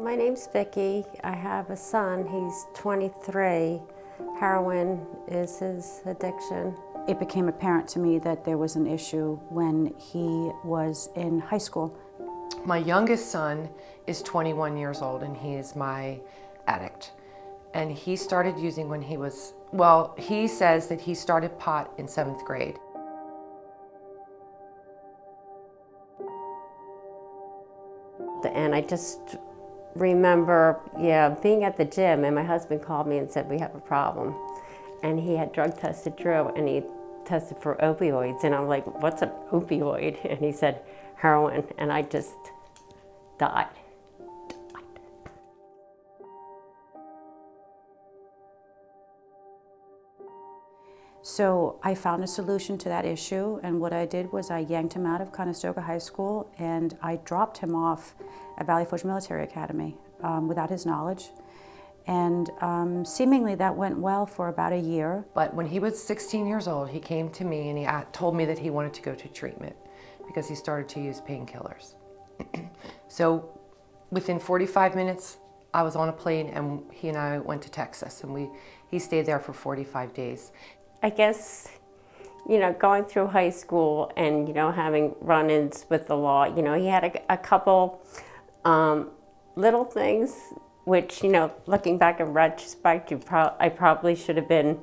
My name's Vicki. I have a son. He's 23. Heroin is his addiction. It became apparent to me that there was an issue when he was in high school. My youngest son is 21 years old and he is my addict. And he started using when he was, well, he says that he started pot in 7th grade. And I just remember, being at the gym, and my husband called me and said, we have a problem. And he had drug tested Drew, and he tested for opioids. And I'm like, what's an opioid? And he said, heroin. And I just died. So I found a solution to that issue, and what I did was I yanked him out of Conestoga High School and I dropped him off at Valley Forge Military Academy without his knowledge. And seemingly that went well for about a year. But when he was 16 years old, he came to me and he told me that he wanted to go to treatment because he started to use painkillers. So within 45 minutes, I was on a plane and he and I went to Texas, and he stayed there for 45 days. I guess, going through high school and, having run-ins with the law, he had a couple little things which, looking back in retrospect, I probably should have been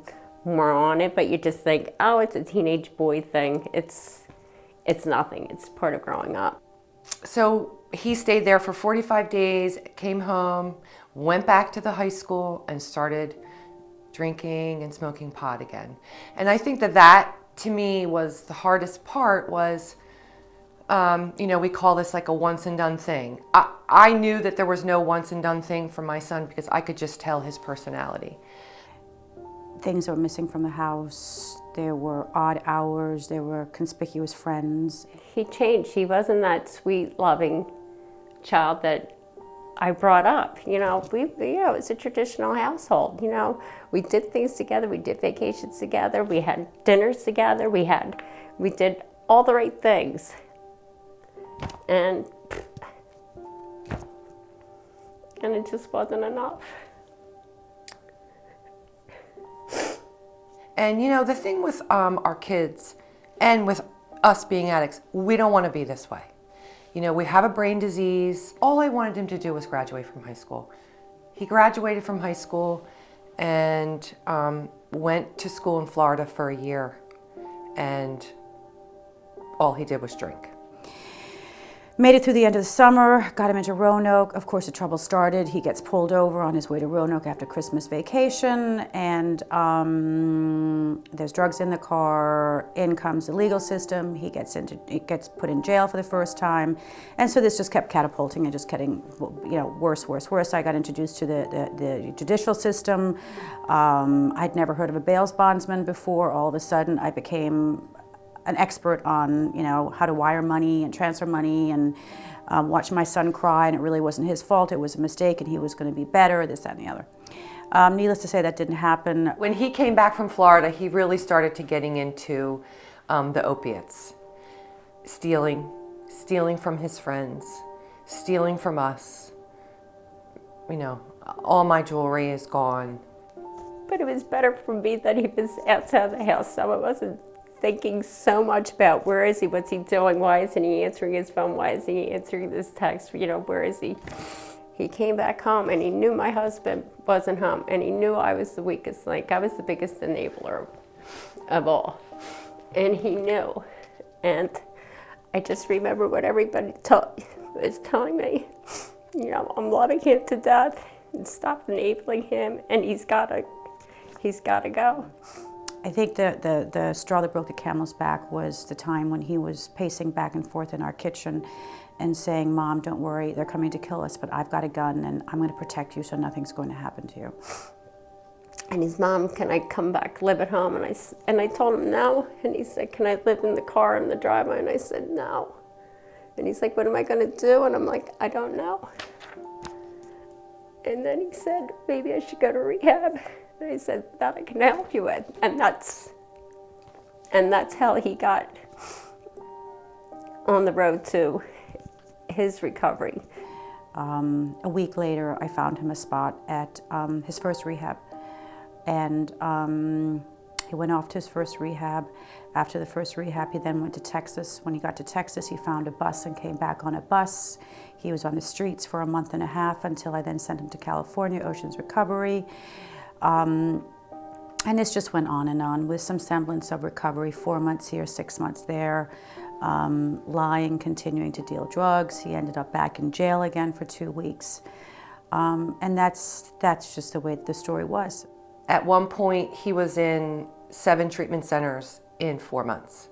more on it, but you just think, oh, it's a teenage boy thing. It's nothing. It's part of growing up. So he stayed there for 45 days, came home, went back to the high school, and started drinking and smoking pot again. And I think that to me was the hardest part was, we call this like a once and done thing. I knew that there was no once and done thing for my son because I could just tell his personality. Things were missing from the house. There were odd hours. There were conspicuous friends. He changed. He wasn't that sweet, loving child that I brought up. It was a traditional household. We did things together. We did vacations together. We had dinners together. We did all the right things. And it just wasn't enough. And the thing with our kids and with us being addicts, we don't want to be this way. We have a brain disease. All I wanted him to do was graduate from high school. He graduated from high school and went to school in Florida for a year, and all he did was drink. Made it through the end of the summer, got him into Roanoke. Of course, the trouble started. He gets pulled over on his way to Roanoke after Christmas vacation, and there's drugs in the car. In comes the legal system. He gets put in jail for the first time, and so this just kept catapulting and just getting, worse. I got introduced to the judicial system. I'd never heard of a bail bondsman before. All of a sudden, I became an expert on, how to wire money and transfer money, and watch my son cry, and it really wasn't his fault. It was a mistake, and he was going to be better, this, that, and the other. Needless to say, that didn't happen. When he came back from Florida, he really started to getting into the opiates. Stealing from his friends, stealing from us. All my jewelry is gone. But it was better for me that he was outside the house, so I wasn't thinking so much about where is he, what's he doing, why isn't he answering his phone, why isn't he answering this text, where is he? He came back home and he knew my husband wasn't home, and he knew I was the weakest link. I was the biggest enabler of all, and he knew. And I just remember what everybody was telling me, I'm loving him to death, and stop enabling him, and he's gotta go. I think the straw that broke the camel's back was the time when he was pacing back and forth in our kitchen and saying, Mom, don't worry, they're coming to kill us, but I've got a gun and I'm going to protect you so nothing's going to happen to you. And his mom, can I come back, live at home? And I told him no. And he said, can I live in the car in the driveway? And I said, no. And he's like, what am I going to do? And I'm like, I don't know. And then he said, maybe I should go to rehab. And I said, that I can help you with. And that's how he got on the road to his recovery. A week later, I found him a spot at his first rehab. And he went off to his first rehab. After the first rehab, he then went to Texas. When he got to Texas, he found a bus and came back on a bus. He was on the streets for a month and a half until I then sent him to California, Oceans Recovery. And this just went on and on with some semblance of recovery, 4 months here, 6 months there, lying, continuing to deal drugs. He ended up back in jail again for 2 weeks. And that's just the way the story was. At one point, he was in 7 treatment centers in 4 months.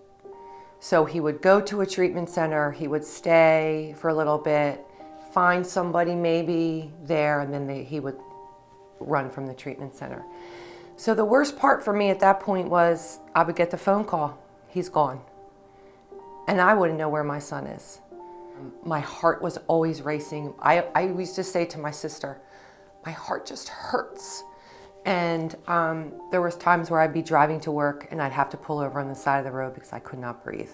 So he would go to a treatment center, he would stay for a little bit, find somebody maybe there, and then he would run from the treatment center. So the worst part for me at that point was I would get the phone call, he's gone. And I wouldn't know where my son is. My heart was always racing. I used to say to my sister, my heart just hurts. And there was times where I'd be driving to work and I'd have to pull over on the side of the road because I could not breathe.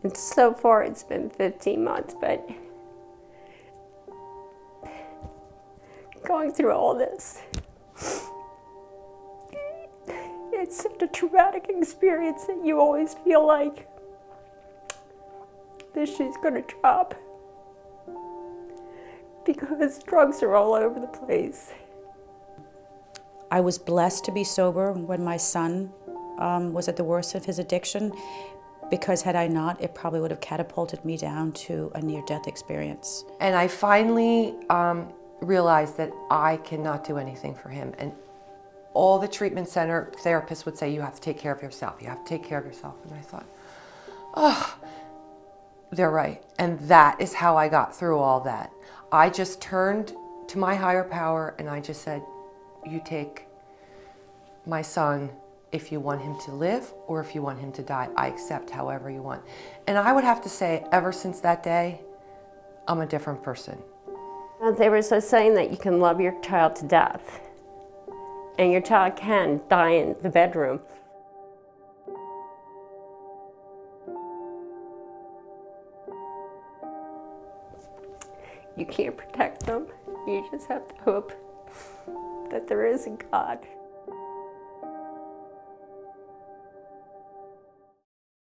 And so far it's been 15 months, but going through all this, it's such a traumatic experience that you always feel like this shoe's gonna drop because drugs are all over the place. I was blessed to be sober when my son was at the worst of his addiction, because had I not, it probably would have catapulted me down to a near-death experience. And I finally realized that I cannot do anything for him. And all the treatment center therapists would say, you have to take care of yourself. You have to take care of yourself. And I thought, oh, they're right. And that is how I got through all that. I just turned to my higher power and I just said, you take my son if you want him to live or if you want him to die. I accept however you want. And I would have to say, ever since that day, I'm a different person. They were so saying that you can love your child to death, and your child can die in the bedroom. You can't protect them. You just have to hope that there is a God.